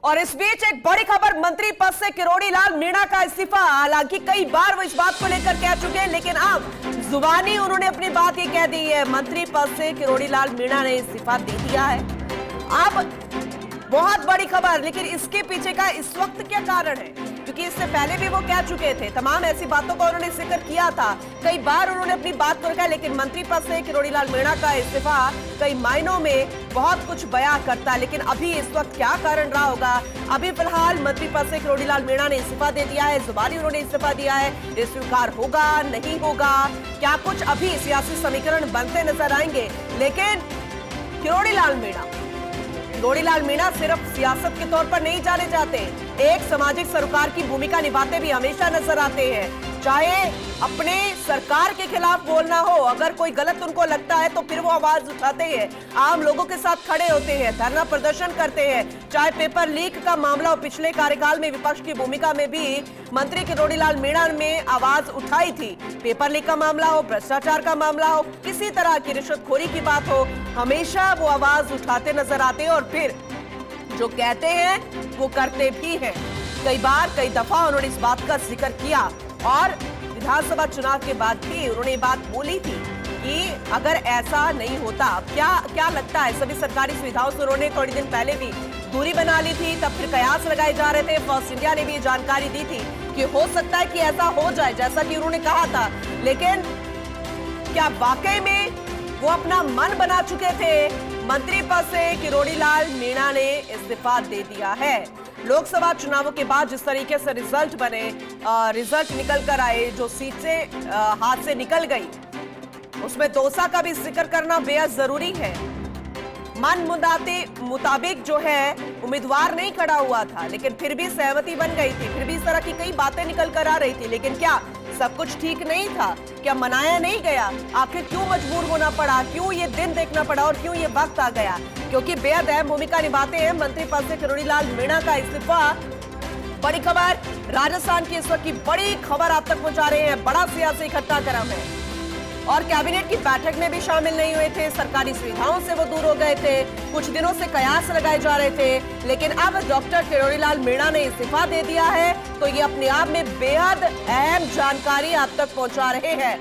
और इस बीच एक बड़ी खबर, मंत्री पद से किरोड़ी लाल मीणा का इस्तीफा। हालांकि कई बार वो इस बात को लेकर कह चुके हैं, लेकिन अब जुबानी उन्होंने अपनी बात ये कह दी है। मंत्री पद से किरोड़ी लाल मीणा ने इस्तीफा दे दिया है। अब बहुत बड़ी खबर, लेकिन इसके पीछे का इस वक्त क्या कारण है? क्योंकि इससे पहले भी वो कह चुके थे, तमाम ऐसी बातों का उन्होंने जिक्र किया था, कई बार उन्होंने अपनी बात को रखा। लेकिन मंत्री पद से किरोड़ी लाल मीणा का इस्तीफा कई मायनों में बहुत कुछ बयां करता है। लेकिन अभी इस वक्त क्या कारण रहा होगा? अभी फिलहाल मंत्री पद से किरोड़ी लाल मीणा ने इस्तीफा दे दिया है, जुबानी उन्होंने इस्तीफा दिया है। ये स्वीकार होगा, नहीं होगा, क्या कुछ अभी सियासी समीकरण बनते नजर आएंगे। लेकिन किरोड़ी लाल मीणा सिर्फ सियासत के तौर पर नहीं जाने जाते, एक सामाजिक सरोकार की भूमिका निभाते भी हमेशा नजर आते हैं। चाहे अपने सरकार के खिलाफ बोलना हो, अगर कोई गलत उनको लगता है तो फिर वो आवाज उठाते हैं, आम लोगों के साथ खड़े होते हैं, धरना प्रदर्शन करते हैं। चाहे पेपर लीक का मामला हो, पिछले कार्यकाल में विपक्ष की भूमिका में भी मंत्री किरोड़ी लाल मीणा ने आवाज उठाई थी। पेपर लीक का मामला हो, भ्रष्टाचार का मामला हो, किसी तरह की रिश्वतखोरी की बात हो, हमेशा वो आवाज उठाते नजर आते हैं और फिर जो कहते हैं वो करते भी हैं। कई बार कई दफा उन्होंने इस बात का जिक्र किया और विधानसभा चुनाव के बाद भी उन्होंने बात बोली थी कि अगर ऐसा नहीं होता, क्या लगता है, सभी सरकारी सुविधाओं से उन्होंने थोड़ी दिन पहले भी दूरी बना ली थी। तब फिर कयास लगाए जा रहे थे। फर्स्ट इंडिया ने भी जानकारी दी थी कि हो सकता है कि ऐसा हो जाए जैसा कि उन्होंने कहा था। लेकिन क्या वाकई में वो अपना मन बना चुके थे? मंत्री पद से किरोड़ी लाल मीणा ने इस्तीफा दे दिया है। लोकसभा चुनावों के बाद जिस तरीके से रिजल्ट बने, रिजल्ट निकल कर आए, जो सीटें हाथ से निकल गई, उसमें दौसा का भी जिक्र करना बेहद जरूरी है। मन मुताबिक जो है उम्मीदवार नहीं खड़ा हुआ था, लेकिन फिर भी सहमति बन गई थी, फिर भी इस तरह की कई बातें निकल कर आ रही थी। लेकिन क्या सब कुछ ठीक नहीं था? क्या मनाया नहीं गया? आखिर क्यों मजबूर होना पड़ा? क्यों ये दिन देखना पड़ा और क्यों ये वक्त आ गया? क्योंकि बेहद अहम भूमिका निभाते हैं मंत्री पद से किरोड़ी लाल मीणा का इस्तीफा। बड़ी खबर, राजस्थान की इस वक्त की बड़ी खबर आप तक पहुंचा रहे हैं। बड़ा सियासी घटनाक्रम है और कैबिनेट की बैठक में भी शामिल नहीं हुए थे, सरकारी सुविधाओं से वो दूर हो गए थे, कुछ दिनों से कयास लगाए जा रहे थे। लेकिन अब डॉक्टर किरोड़ी लाल मीणा ने इस्तीफा दे दिया है, तो ये अपने आप में बेहद अहम जानकारी आप तक पहुंचा रहे हैं।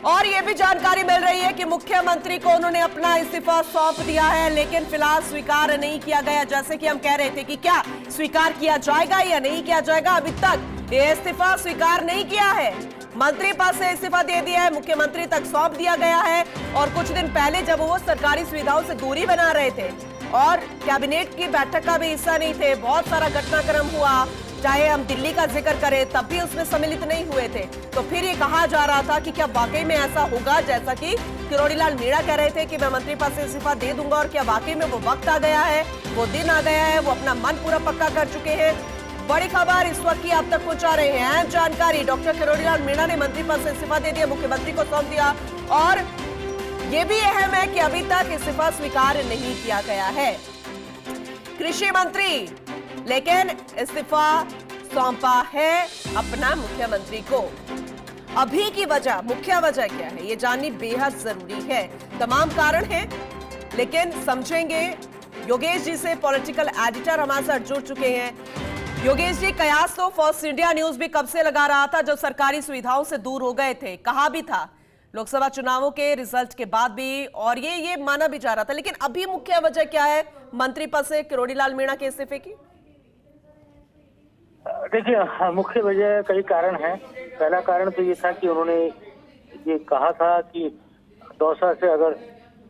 और ये भी जानकारी मिल रही है कि मुख्यमंत्री को उन्होंने अपना इस्तीफा सौंप दिया है, लेकिन फिलहाल स्वीकार नहीं किया गया। जैसे कि हम कह रहे थे कि क्या स्वीकार किया जाएगा या नहीं किया जाएगा, अभी तक ये इस्तीफा स्वीकार नहीं किया है। मंत्री पद से इस्तीफा दे दिया है, मुख्यमंत्री तक सौंप दिया गया है। और कुछ दिन पहले जब वो सरकारी सुविधाओं से दूरी बना रहे थे और कैबिनेट की बैठक का भी हिस्सा नहीं थे, बहुत सारा घटनाक्रम हुआ, चाहे हम दिल्ली का जिक्र करें तब भी उसमें सम्मिलित नहीं हुए थे। तो फिर ये कहा जा रहा था कि क्या वाकई में ऐसा होगा, जैसा कि किरोड़ी लाल मीणा कह रहे थे कि मैं मंत्री पद से इस्तीफा दे दूंगा। और क्या वाकई में वो वक्त आ गया है, वो दिन आ गया है, वो अपना मन पूरा पक्का कर चुके हैं? बड़ी खबर इस वक्त की आप तक पहुंचा रहे हैं। अहम जानकारी, डॉक्टर किरोड़ी लाल मीणा ने मंत्री पद से इस्तीफा दे दिया, मुख्यमंत्री को सौंप दिया। और यह भी अहम है कि अभी तक इस्तीफा स्वीकार नहीं किया गया है कृषि मंत्री, लेकिन इस्तीफा सौंपा है अपना मुख्यमंत्री को। अभी की वजह, मुख्य वजह क्या है, ये जाननी बेहद जरूरी है। तमाम कारण हैं, लेकिन समझेंगे। योगेश जी से पॉलिटिकल एडिटर हमारे साथ जुड़ चुके हैं। योगेश जी, कयास तो फर्स्ट इंडिया न्यूज भी कब से लगा रहा था, जब सरकारी सुविधाओं से दूर हो गए थे, कहा भी था लोकसभा चुनावों के रिजल्ट के बाद भी, और ये माना भी जा रहा था। लेकिन अभी मुख्य वजह क्या है मंत्री पद से किरोड़ी लाल मीणा के इस्तीफे की? देखिए, मुख्य वजह कई कारण हैं। पहला कारण तो ये था कि उन्होंने ये कहा था कि दौसा से अगर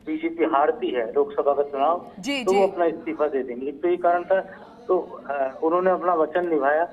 बीजेपी हारती है लोकसभा का चुनाव तो वो अपना इस्तीफा दे देंगे। तो ये कारण था। तो उन्होंने अपना वचन निभाया